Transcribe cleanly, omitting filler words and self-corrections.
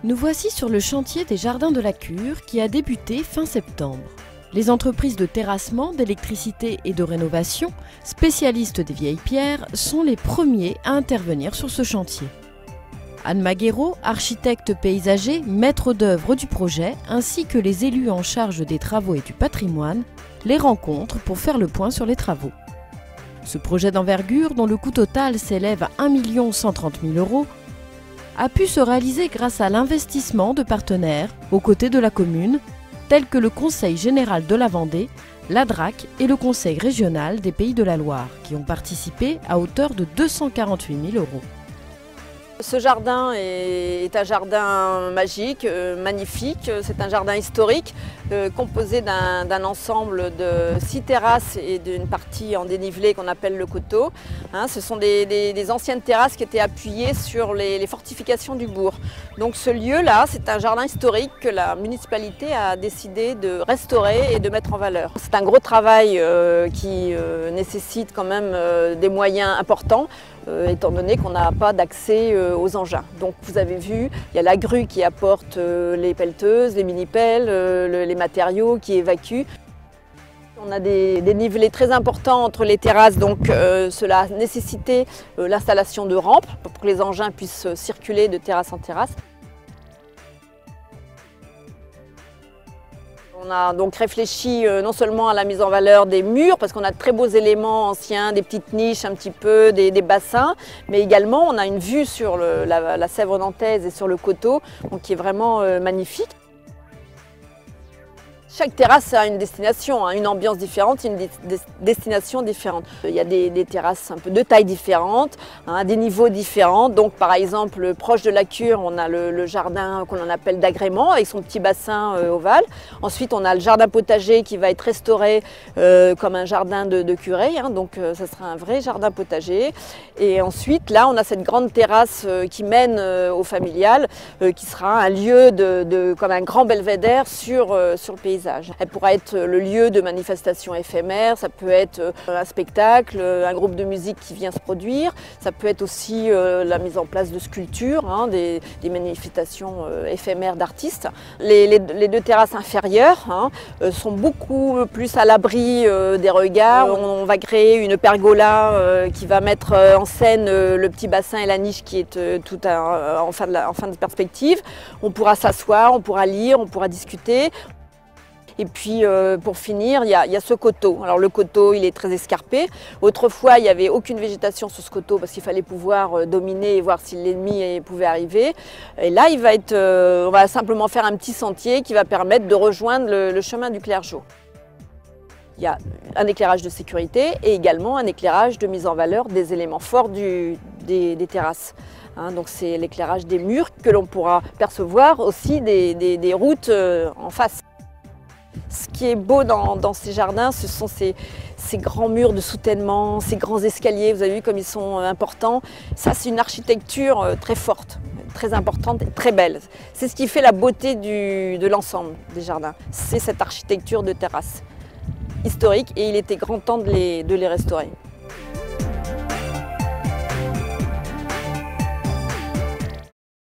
Nous voici sur le chantier des Jardins de la Cure qui a débuté fin septembre. Les entreprises de terrassement, d'électricité et de rénovation, spécialistes des vieilles pierres, sont les premiers à intervenir sur ce chantier. Anne Maguero, architecte paysager, maître d'œuvre du projet, ainsi que les élus en charge des travaux et du patrimoine, les rencontrent pour faire le point sur les travaux. Ce projet d'envergure, dont le coût total s'élève à 1 130 000 €, a pu se réaliser grâce à l'investissement de partenaires aux côtés de la commune, tels que le Conseil général de la Vendée, la DRAC et le Conseil régional des Pays de la Loire, qui ont participé à hauteur de 248 000 €. Ce jardin est un jardin magique, magnifique. C'est un jardin historique composé d'un ensemble de 6 terrasses et d'une partie en dénivelé qu'on appelle le coteau. Ce sont des anciennes terrasses qui étaient appuyées sur les fortifications du bourg. Donc ce lieu-là, c'est un jardin historique que la municipalité a décidé de restaurer et de mettre en valeur. C'est un gros travail qui nécessite quand même des moyens importants, étant donné qu'on n'a pas d'accès aux engins. Donc vous avez vu, il y a la grue qui apporte les pelleteuses, les mini-pelles, les matériaux qui évacuent. On a des dénivelés très importants entre les terrasses, donc cela a nécessité l'installation de rampes pour que les engins puissent circuler de terrasse en terrasse. On a donc réfléchi non seulement à la mise en valeur des murs, parce qu'on a de très beaux éléments anciens, des petites niches un petit peu, des bassins, mais également on a une vue sur la Sèvre nantaise et sur le coteau, donc qui est vraiment magnifique. Chaque terrasse a une destination, une ambiance différente, une destination différente. Il y a des terrasses un peu de taille différente, des niveaux différents. Donc par exemple, proche de la Cure, on a le jardin qu'on appelle d'agrément avec son petit bassin ovale. Ensuite, on a le jardin potager qui va être restauré comme un jardin de curé. Donc ça sera un vrai jardin potager. Et ensuite, là, on a cette grande terrasse qui mène au familial, qui sera un lieu comme un grand belvédère sur le paysage. Elle pourra être le lieu de manifestations éphémères, ça peut être un spectacle, un groupe de musique qui vient se produire, ça peut être aussi la mise en place de sculptures, des manifestations éphémères d'artistes. Les 2 terrasses inférieures sont beaucoup plus à l'abri des regards. On va créer une pergola qui va mettre en scène le petit bassin et la niche qui est tout en fin de perspective. On pourra s'asseoir, on pourra lire, on pourra discuter. Et puis pour finir, il y a ce coteau. Alors le coteau, il est très escarpé. Autrefois, il n'y avait aucune végétation sur ce coteau parce qu'il fallait pouvoir dominer et voir si l'ennemi pouvait arriver. Et là, on va simplement faire un petit sentier qui va permettre de rejoindre le chemin du Clergeau. Il y a un éclairage de sécurité et également un éclairage de mise en valeur des éléments forts des terrasses. Donc c'est l'éclairage des murs que l'on pourra percevoir aussi des routes en face. Ce qui est beau dans ces jardins, ce sont ces grands murs de soutènement, ces grands escaliers, vous avez vu comme ils sont importants. Ça, c'est une architecture très forte, très importante et très belle. C'est ce qui fait la beauté de l'ensemble des jardins. C'est cette architecture de terrasse historique et il était grand temps de les restaurer.